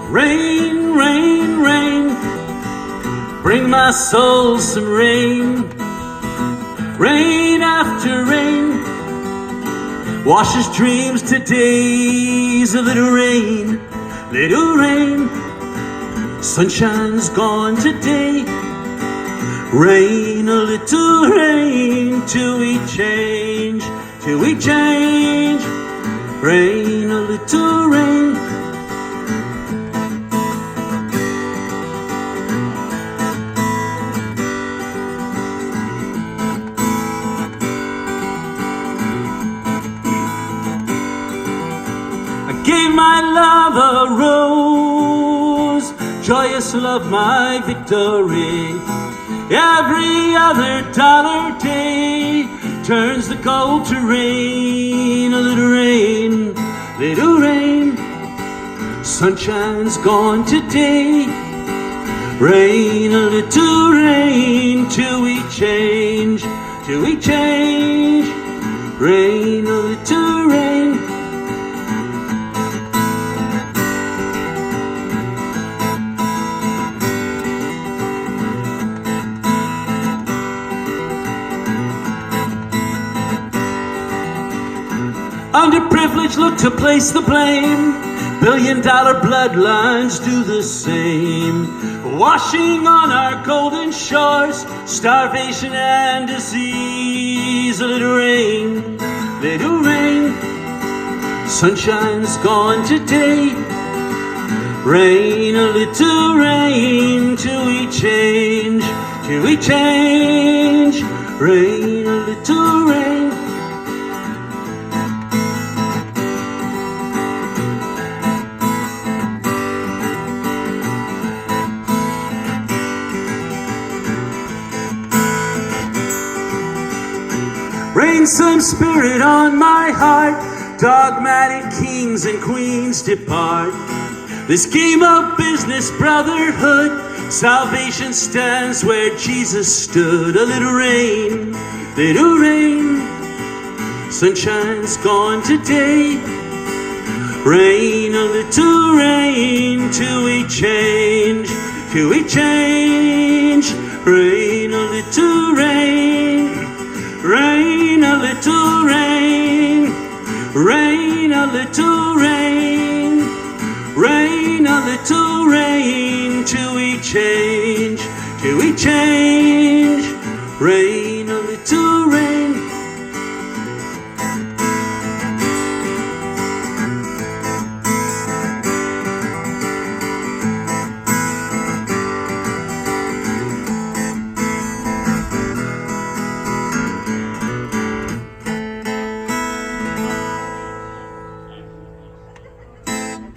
Rain, rain, rain, bring my soul some rain. Rain after rain, washes dreams to days. A little rain, little rain, sunshine's gone today. Rain, a little rain, till we change, till we change. Rain, a little rain. I gave my love a rose, joyous love my victory. Every other dollar day turns the gold to rain. A little rain, little rain, sunshine's gone today. Rain, a little rain, till we change, till we change. Rain, a little rain. Underprivileged look to place the blame. Billion-dollar bloodlines do the same. Washing on our golden shores, starvation and disease. A little rain, little rain, sunshine's gone today. Rain, a little rain, till we change, till we change. Rain, a little rain. Rain some spirit on my heart, dogmatic kings and queens depart. This game of business, brotherhood, salvation stands where Jesus stood. A little rain, sunshine's gone today. Rain, a little rain, till we change, till we change. Rain, a little rain. Rain, a little rain, rain, a little rain, rain, a little rain, till we change, till we change. Rain.